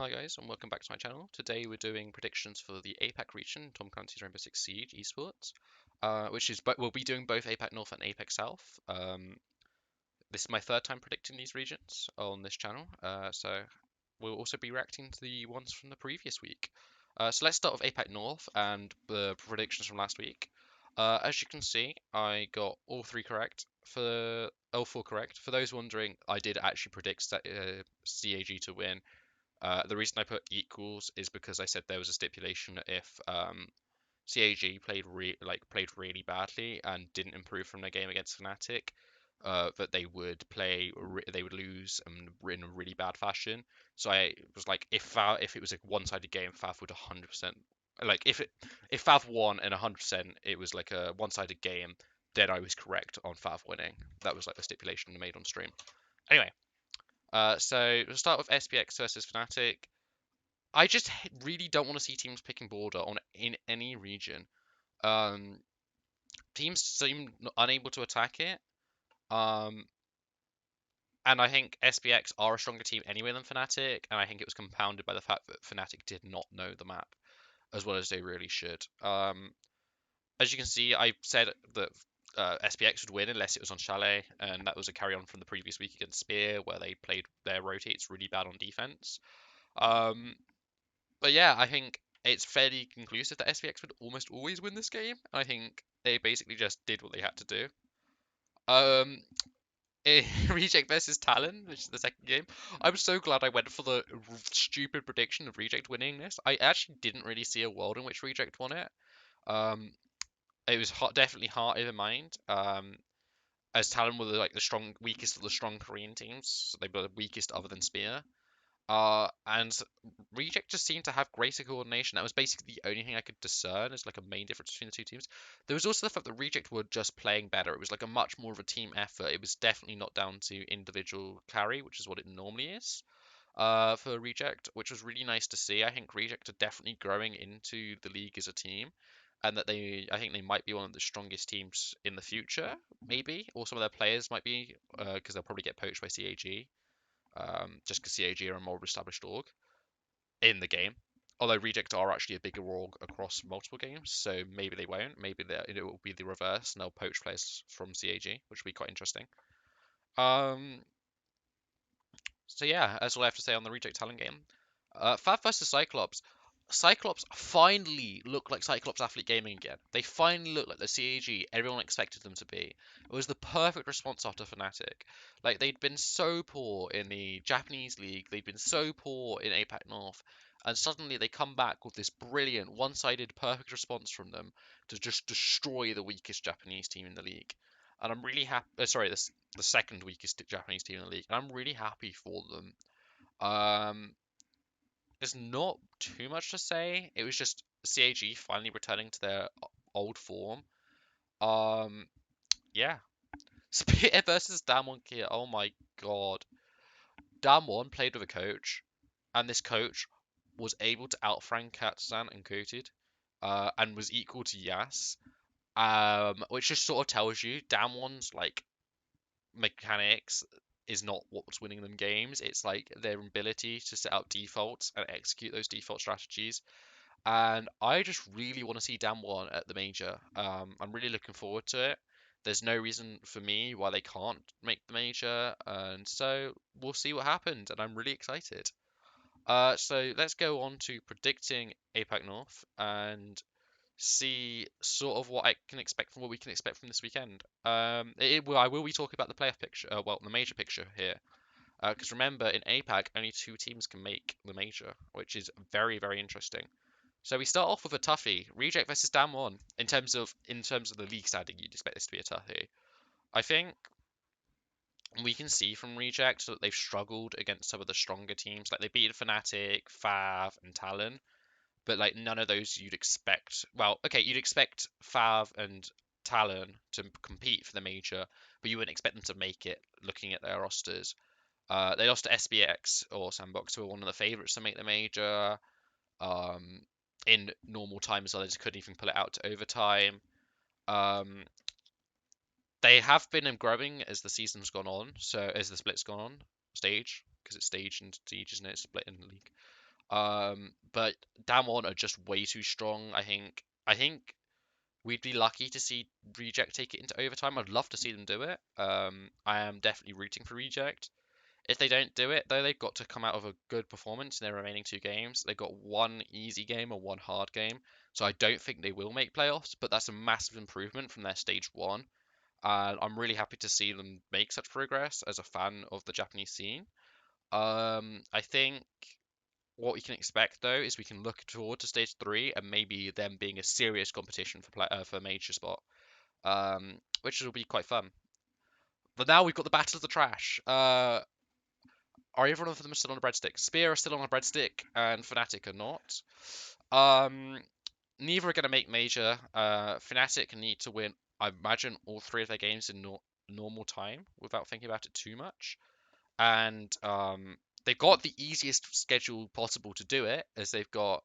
Hi guys, and welcome back to my channel. Today we're doing predictions for the APAC region, Tom Clancy's Rainbow Six Siege esports, we'll be doing both APAC North and APAC South. This is my third time predicting these regions on this channel, so we'll also be reacting to the ones from the previous week. So let's start with APAC North and the predictions from last week. As you can see, I got all four correct. For those wondering, I did actually predict CAG to win. The reason I put equals is because I said there was a stipulation that if CAG played really badly and didn't improve from their game against Fnatic, that they would lose in a really bad fashion. So I was like, if it was a one-sided game, Fav would 100%, like if Fav won and 100% it was like a one-sided game, then I was correct on Fav winning. That was like the stipulation I made on stream. Anyway, so we'll start with SPX versus Fnatic. I just really don't want to see teams picking border in any region. Teams seem unable to attack it. And I think SPX are a stronger team anyway than Fnatic, and I think it was compounded by the fact that Fnatic did not know the map as well as they really should. As you can see, I said that SPX would win unless it was on Chalet, and that was a carry on from the previous week against Spear, where they played their rotates really bad on defense. But yeah, I think it's fairly conclusive that SPX would almost always win this game. I think they basically just did what they had to do. Reject versus Talon, which is the second game. I'm so glad I went for the stupid prediction of Reject winning this. I actually didn't really see a world in which Reject won it. It was definitely harder than mind. As Talon were the weakest of the strong Korean teams, so they were the weakest other than Spear. And Reject just seemed to have greater coordination. That was basically the only thing I could discern as like a main difference between the two teams. There was also the fact that Reject were just playing better. It was like a much more of a team effort. It was definitely not down to individual carry, which is what it normally is for Reject, which was really nice to see. I think Reject are definitely growing into the league as a team, and that I think they might be one of the strongest teams in the future, maybe, or some of their players might be, because they'll probably get poached by CAG. Just because CAG are a more established org in the game. Although Reject are actually a bigger org across multiple games, so maybe they won't. Maybe it will be the reverse, and they'll poach players from CAG, which will be quite interesting. So yeah, that's all I have to say on the Reject Talent game. Fav versus Cyclops. Cyclops finally look like Cyclops Athlete Gaming again. They finally look like the CAG everyone expected them to be. It was the perfect response after Fnatic. Like, they'd been so poor in the Japanese league, they'd been so poor in APAC North, and suddenly they come back with this brilliant, one-sided, perfect response from them to just destroy the weakest Japanese team in the league. And I'm really happy. Sorry, the second weakest Japanese team in the league. And I'm really happy for them. There's not too much to say. It was just CAG finally returning to their old form. Yeah. Spear versus Damwon Kia. Oh my god. Damwon played with a coach, and this coach was able to outfrank Katsan and Coated, and was equal to Yas. Which just sort of tells you Damwon's mechanics is not what's winning them games. It's like their ability to set out defaults and execute those default strategies. And I just really want to see Damwon at the major. I'm really looking forward to it. There's no reason for me why they can't make the major, and so we'll see what happens. And I'm really excited. So let's go on to predicting APAC North and see sort of what we can expect from this weekend. I will be talking about the playoff picture, the major picture here, because remember in APAC only 2 teams can make the major, which is very, very interesting. So we start off with a toughie, Reject versus Damwon. In terms of the league standing, you'd expect this to be a toughie. I think we can see from Reject that they've struggled against some of the stronger teams, like they beat Fnatic, Fav, and Talon. But like none of those you'd expect. Well, okay, you'd expect Fav and Talon to compete for the major, but you wouldn't expect them to make it looking at their rosters. They lost to SBX or Sandbox, who were one of the favourites to make the major. In normal time as well, they just couldn't even pull it out to overtime. They have been growing as the season's gone on, so as the split's gone on, stage, because it's stage and siege, isn't it? It's split in the league. But Damwon are just way too strong. I think we'd be lucky to see Reject take it into overtime. I'd love to see them do it. I am definitely rooting for Reject. If they don't do it, though, they've got to come out of a good performance in their remaining two games. They've got one easy game or one hard game, so I don't think they will make playoffs, but that's a massive improvement from their stage one. And I'm really happy to see them make such progress as a fan of the Japanese scene. I think what we can expect though is we can look forward to stage three and maybe them being a serious competition for major spot, which will be quite fun. But now we've got the battle of the trash. Are everyone of them still on a breadstick? Spear are still on a breadstick, and Fnatic are not. Um, Neither are going to make major. Fnatic need to win, I imagine, all three of their games in normal time without thinking about it too much. And they've got the easiest schedule possible to do it, as they've got.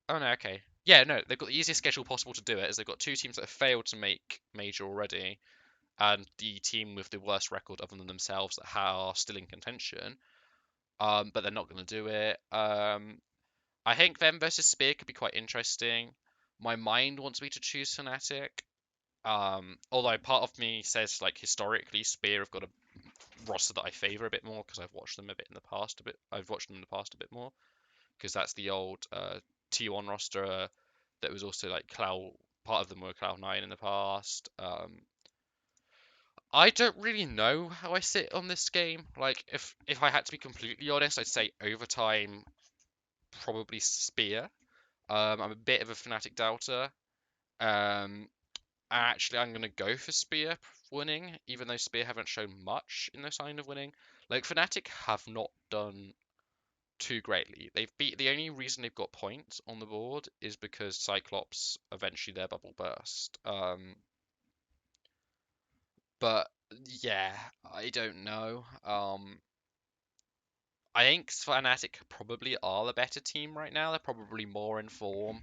Oh no, okay. Yeah, no, they've got the easiest schedule possible to do it, as they've got two teams that have failed to make major already, and the team with the worst record other than themselves that are still in contention. But they're not going to do it. I think them versus Spear could be quite interesting. My mind wants me to choose Fnatic. Although part of me says like historically Spear have got a roster that I favour a bit more because I've watched them a bit in the past a bit. I've watched them in the past a bit more because that's the old T1 roster that was also like Cloud. Part of them were Cloud9 in the past. I don't really know how I sit on this game. Like, if I had to be completely honest, I'd say overtime probably Spear. I'm a bit of a Fnatic doubter. Actually, I'm gonna go for Spear winning, even though Spear haven't shown much in the sign of winning. Like Fnatic have not done too greatly. They've beat the only reason they've got points on the board is because Cyclops eventually their bubble burst. But yeah, I don't know. I think Fnatic probably are the better team right now. They're probably more in form.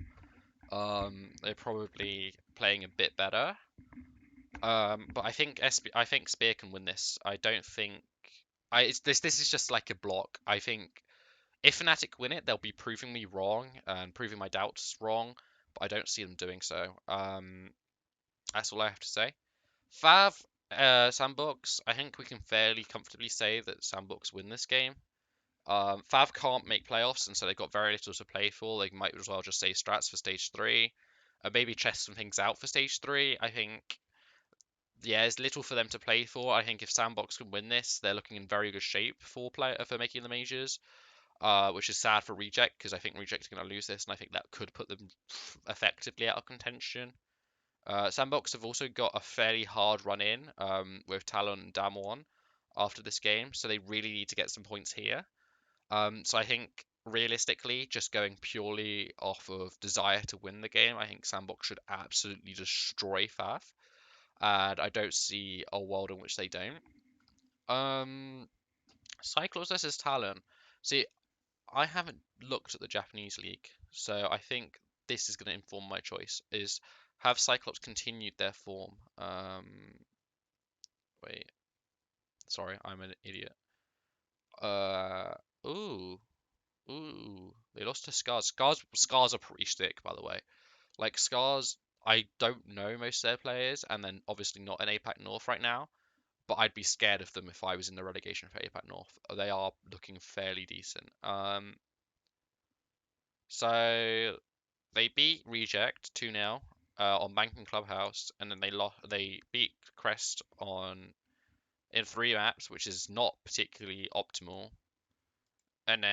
They're probably playing a bit better. But I think Spear can win this. I don't think this is just like a block. I think if Fnatic win it, they'll be proving me wrong and proving my doubts wrong. But I don't see them doing so. That's all I have to say. Fav, Sandbox. I think we can fairly comfortably say that Sandbox win this game. Fav can't make playoffs, and so they've got very little to play for. They might as well just say strats for stage three, maybe test some things out for stage three. I think, yeah, there's little for them to play for. I think if Sandbox can win this, they're looking in very good shape for making the majors, which is sad for Reject because I think Reject is going to lose this, and I think that could put them effectively out of contention. Sandbox have also got a fairly hard run in with Talon and Damwon after this game, so they really need to get some points here. So I think realistically, just going purely off of desire to win the game, I think Sandbox should absolutely destroy Fav, and I don't see a world in which they don't. Cyclops versus Talon. See, I haven't looked at the Japanese league, so I think this is going to inform my choice. Is have Cyclops continued their form? Wait, sorry, I'm an idiot. Uh, ooh, they lost to Scars. Scars are pretty thick, by the way. Like Scars, I don't know most of their players, and then obviously not in APAC North right now. But I'd be scared of them if I was in the relegation for APAC North. They are looking fairly decent. So they beat Reject 2-0 on Banking Clubhouse, and then they beat Crest on in 3 maps, which is not particularly optimal. And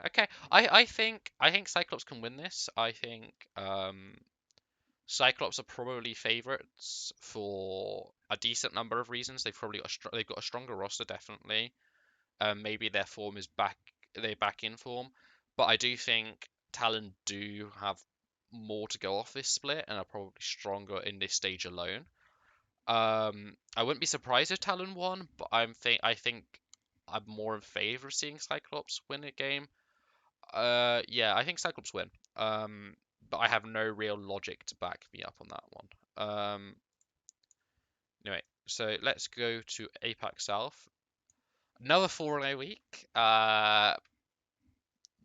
okay, I think Cyclops can win this. I think Cyclops are probably favorites for a decent number of reasons. They've got a stronger roster definitely. Maybe their form is back. They're back in form, but I do think Talon do have more to go off this split and are probably stronger in this stage alone. I wouldn't be surprised if Talon won, but I think I'm more in favor of seeing Cyclops win a game. Yeah, I think Cyclops win. But I have no real logic to back me up on that one. Anyway, so let's go to APAC South. Another 4-0 week.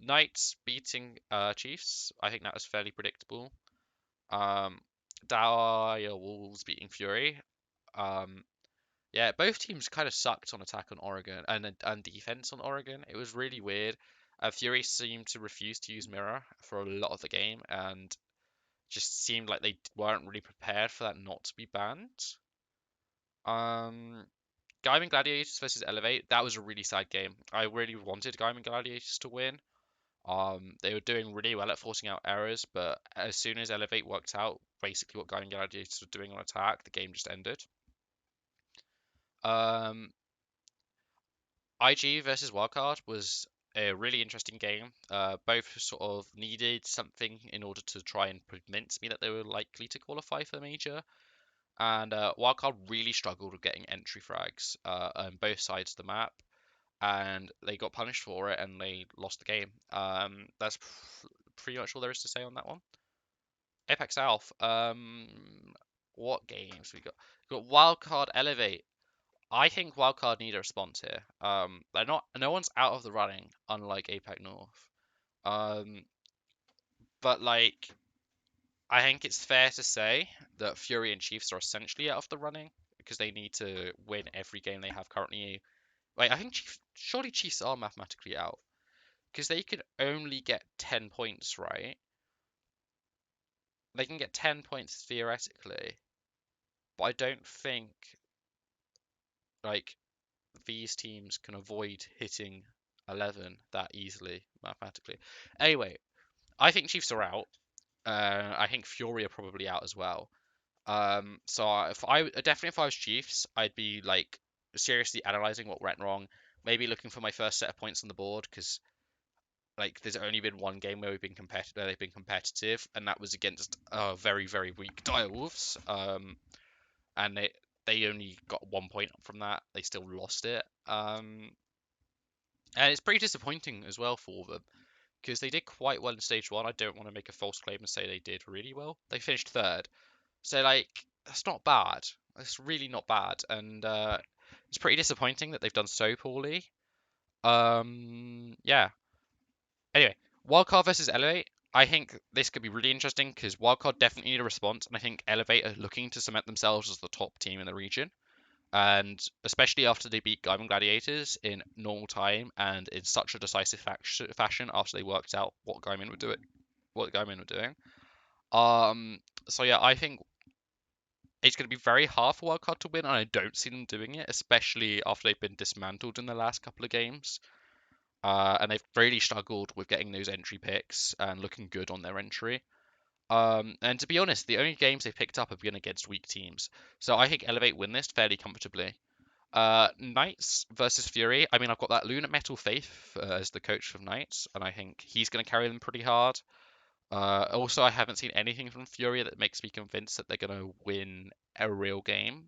Knights beating Chiefs. I think that was fairly predictable. Um, Dire Wolves beating Fury. Um, yeah, both teams kind of sucked on attack on Oregon and defense on Oregon. It was really weird. Fury seemed to refuse to use mirror for a lot of the game, and just seemed like they weren't really prepared for that not to be banned. Um, Gaiman Gladiators versus Elevate, that was a really sad game. I really wanted Gaiman Gladiators to win. They were doing really well at forcing out errors, but as soon as Elevate worked out basically what Gaiman Gladiators were doing on attack, the game just ended. Um, IG versus Wildcard was a really interesting game. Both sort of needed something in order to try and convince me that they were likely to qualify for the major. And Wildcard really struggled with getting entry frags on both sides of the map, and they got punished for it, and they lost the game. That's pretty much all there is to say on that one. APAC South. What games we got? We got Wildcard Elevate. I think Wildcard need a response here. They're not. No one's out of the running, unlike APAC North. Um, but like, I think it's fair to say that Fury and Chiefs are essentially out of the running because they need to win every game they have currently. Wait, I think surely Chiefs are mathematically out because they can only get 10 points, right? They can get 10 points theoretically, but I don't think like these teams can avoid hitting 11 that easily mathematically. Anyway, I think Chiefs are out. I think Fury are probably out as well. So if I was Chiefs, I'd be like seriously analyzing what went wrong. Maybe looking for my first set of points on the board because like there's only been one game where they've been competitive, and that was against very very weak Direwolves. And they only got 1 point from that. They still lost it. And it's pretty disappointing as well for them because they did quite well in stage one. I don't want to make a false claim and say they did really well. They finished third, so like that's not bad. It's really not bad, and it's pretty disappointing that they've done so poorly. Yeah. Anyway, Wildcard versus Elevate. I think this could be really interesting because Wildcard definitely need a response, and I think Elevate are looking to cement themselves as the top team in the region. And especially after they beat Gaiman Gladiators in normal time and in such a decisive fashion after they worked out what Gaiman were doing. So yeah, I think it's going to be very hard for Wildcard to win, and I don't see them doing it, especially after they've been dismantled in the last couple of games. And they've really struggled with getting those entry picks and looking good on their entry. And to be honest, the only games they've picked up have been against weak teams. So I think Elevate win this fairly comfortably. Knights versus Fury. I mean, I've got that Lunar Metal Faith as the coach of Knights, and I think he's going to carry them pretty hard. Also, I haven't seen anything from Fury that makes me convinced that they're going to win a real game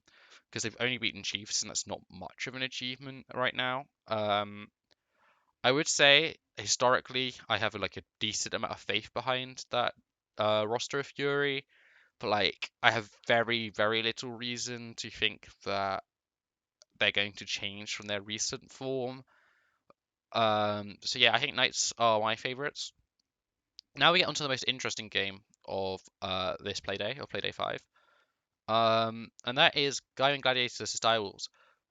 because they've only beaten Chiefs, and that's not much of an achievement right now. I would say historically, I have like a decent amount of faith behind that roster of Fury, but like I have very, very little reason to think that they're going to change from their recent form. So yeah, I think Knights are my favourites. Now we get onto the most interesting game of this playday, or playday 5. And that is Gaiman Gladiators versus Direwolves.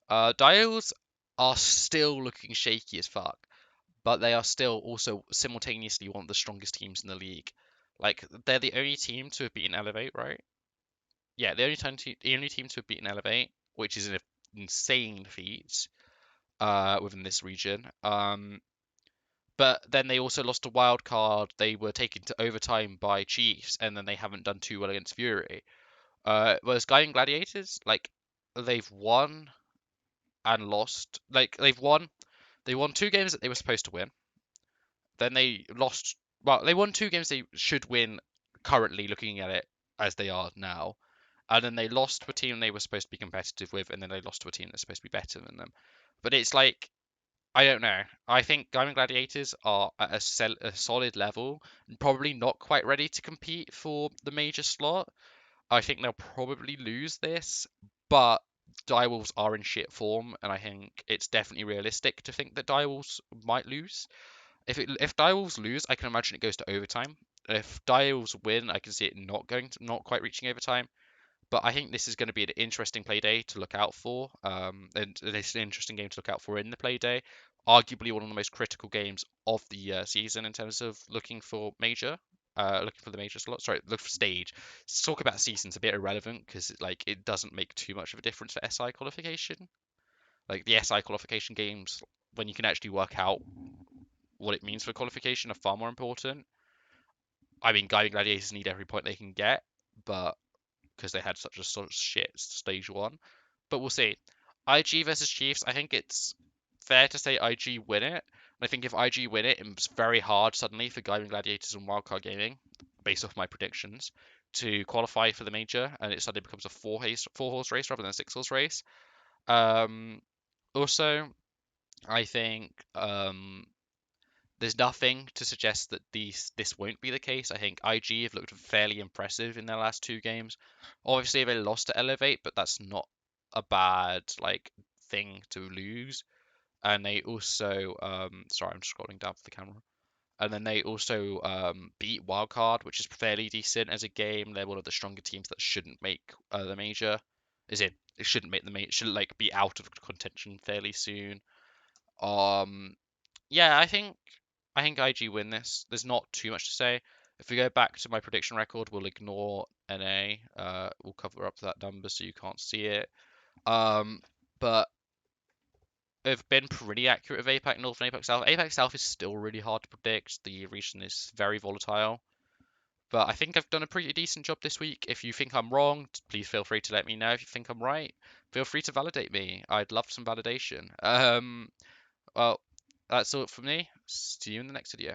Direwolves are still looking shaky as fuck, but they are still also simultaneously one of the strongest teams in the league. Like they're the only team to have beaten Elevate, right? Yeah, the only team to have beaten Elevate, which is an insane feat within this region. But then they also lost a wild card. They were taken to overtime by Chiefs, and then they haven't done too well against Fury. Whereas Guardian Gladiators, like they've won and lost. Like they won 2 games that they were supposed to win. Then they lost. Well, they won 2 games they should win. Currently, looking at it as they are now, and then they lost to a team they were supposed to be competitive with, and then they lost to a team that's supposed to be better than them. But it's like I don't know. I think Diamond Gladiators are at a solid level, and probably not quite ready to compete for the major slot. I think they'll probably lose this, but Direwolves are in shit form, and I think it's definitely realistic to think that Direwolves might lose. If Direwolves lose, I can imagine it goes to overtime. If Direwolves win, I can see it not quite reaching overtime. But I think this is going to be an interesting play day to look out for. And it's an interesting game to look out for in the play day. Arguably one of the most critical games of the season in terms of looking for the major slot. Sorry, look for stage. To talk about season's a bit irrelevant because it doesn't make too much of a difference for SI qualification. Like the SI qualification games, when you can actually work out what it means for qualification, are far more important. I mean, Guiding Gladiators need every point they can get, but because they had such a sort of shit stage one. But we'll see. IG versus Chiefs, I think it's fair to say IG win it. I think if IG win it, it's very hard suddenly for Guiding Gladiators and Wildcard Gaming, based off my predictions, to qualify for the major, and it suddenly becomes a four horse race rather than a six horse race. Um, Also, I think there's nothing to suggest that this won't be the case. I think IG have looked fairly impressive in their last two games. Obviously, they lost to Elevate, but that's not a bad thing to lose. And they also, sorry, I'm scrolling down for the camera. And then they also beat Wildcard, which is fairly decent as a game. They're one of the stronger teams that shouldn't make the major. Is it? It shouldn't make the major. Should be out of contention fairly soon. Um, yeah, I think IG win this. There's not too much to say. If we go back to my prediction record, we'll ignore NA. We'll cover up that number so you can't see it. But I've been pretty accurate with APAC North and APAC South. APAC South is still really hard to predict. The region is very volatile. But I think I've done a pretty decent job this week. If you think I'm wrong, please feel free to let me know. If you think I'm right, feel free to validate me. I'd love some validation. Well, that's all from me. See you in the next video.